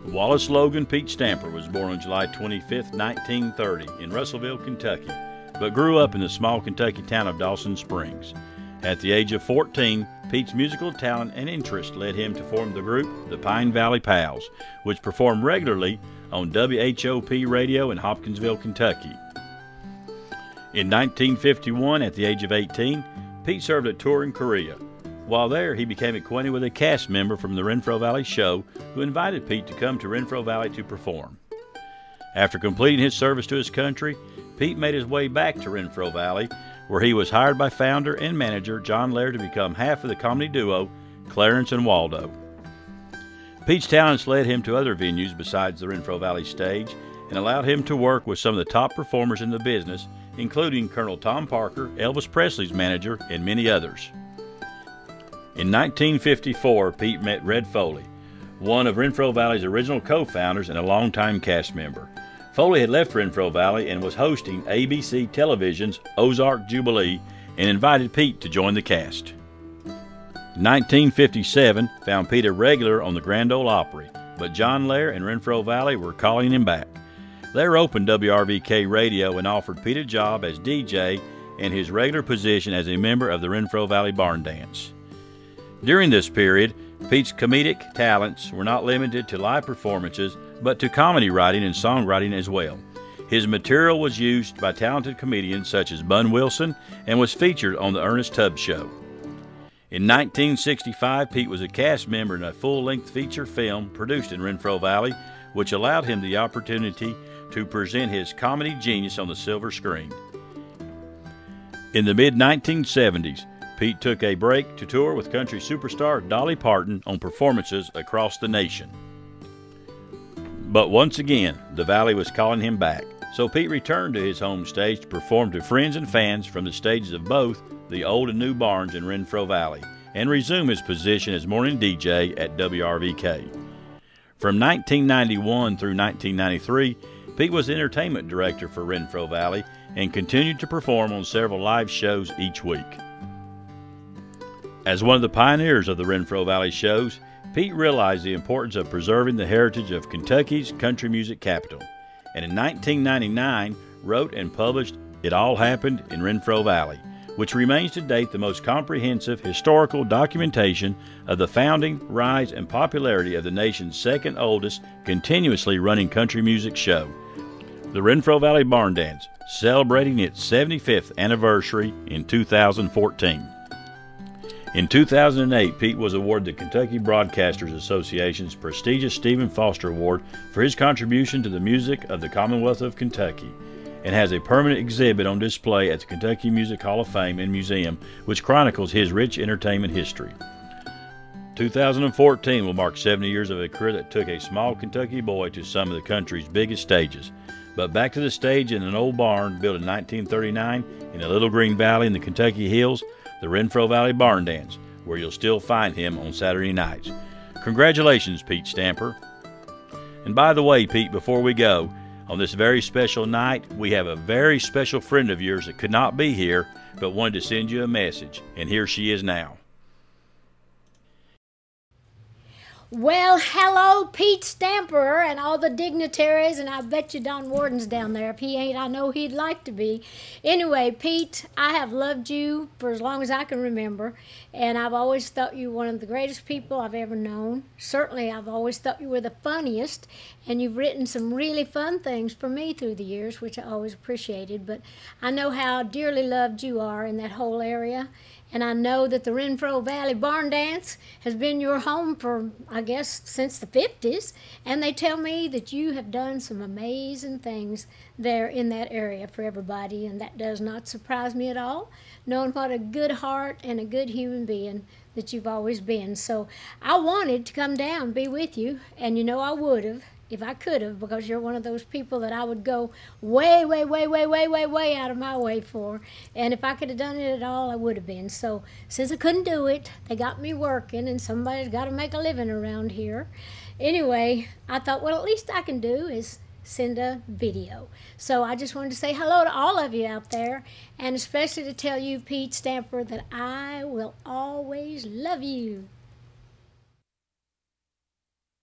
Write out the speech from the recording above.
Wallace Logan Pete Stamper was born on July 25, 1930 in Russellville, Kentucky, but grew up in the small Kentucky town of Dawson Springs. At the age of 14, Pete's musical talent and interest led him to form the group the Pine Valley Pals, which performed regularly on WHOP radio in Hopkinsville, Kentucky. In 1951, at the age of 18, Pete served a tour in Korea. While there, he became acquainted with a cast member from the Renfro Valley show who invited Pete to come to Renfro Valley to perform. After completing his service to his country, Pete made his way back to Renfro Valley, where he was hired by founder and manager John Lair to become half of the comedy duo Clarence and Waldo. Pete's talents led him to other venues besides the Renfro Valley stage and allowed him to work with some of the top performers in the business, including Colonel Tom Parker, Elvis Presley's manager, and many others. In 1954, Pete met Red Foley, one of Renfro Valley's original co-founders and a longtime cast member. Foley had left Renfro Valley and was hosting ABC Television's Ozark Jubilee and invited Pete to join the cast. 1957 found Pete a regular on the Grand Ole Opry, but John Lair and Renfro Valley were calling him back. Lair opened WRVK Radio and offered Pete a job as DJ and his regular position as a member of the Renfro Valley Barndance. During this period, Pete's comedic talents were not limited to live performances, but to comedy writing and songwriting as well. His material was used by talented comedians such as Bun Wilson and was featured on The Ernest Tubb Show. In 1965, Pete was a cast member in a full-length feature film produced in Renfro Valley, which allowed him the opportunity to present his comedy genius on the silver screen. In the mid-1970s, Pete took a break to tour with country superstar Dolly Parton on performances across the nation. But once again, the Valley was calling him back, so Pete returned to his home stage to perform to friends and fans from the stages of both the old and new barns in Renfro Valley, and resume his position as morning DJ at WRVK. From 1991 through 1993, Pete was the entertainment director for Renfro Valley and continued to perform on several live shows each week. As one of the pioneers of the Renfro Valley shows, Pete realized the importance of preserving the heritage of Kentucky's country music capital, and in 1999 wrote and published It All Happened in Renfro Valley, which remains to date the most comprehensive historical documentation of the founding, rise, and popularity of the nation's second oldest continuously running country music show, the Renfro Valley Barndance, celebrating its 75th anniversary in 2014. In 2008, Pete was awarded the Kentucky Broadcasters Association's prestigious Stephen Foster Award for his contribution to the music of the Commonwealth of Kentucky, and has a permanent exhibit on display at the Kentucky Music Hall of Fame and Museum, which chronicles his rich entertainment history. 2014 will mark 70 years of a career that took a small Kentucky boy to some of the country's biggest stages, but back to the stage in an old barn built in 1939 in a little green valley in the Kentucky hills, the Renfro Valley Barndance, where you'll still find him on Saturday nights. Congratulations, Pete Stamper. And by the way, Pete, before we go, on this very special night, we have a very special friend of yours that could not be here, but wanted to send you a message, and here she is now. Well, hello, Pete Stamper and all the dignitaries, and I bet you Don Warden's down there. If he ain't, I know he'd like to be. Anyway, Pete, I have loved you for as long as I can remember, and I've always thought you one of the greatest people I've ever known. Certainly, I've always thought you were the funniest, and you've written some really fun things for me through the years, which I always appreciated. But I know how dearly loved you are in that whole area. And I know that the Renfro Valley Barndance has been your home for, I guess, since the 50s. And they tell me that you have done some amazing things there in that area for everybody. And that does not surprise me at all, knowing what a good heart and a good human being that you've always been. So I wanted to come down and be with you. And you know I would have, if I could have, because you're one of those people that I would go way, way, way, way, way, way, way out of my way for. And if I could have done it at all, I would have been. So since I couldn't do it, they got me working, and somebody's got to make a living around here. Anyway, I thought, well, at least I can do is send a video. So I just wanted to say hello to all of you out there, and especially to tell you, Pete Stamper, that I will always love you.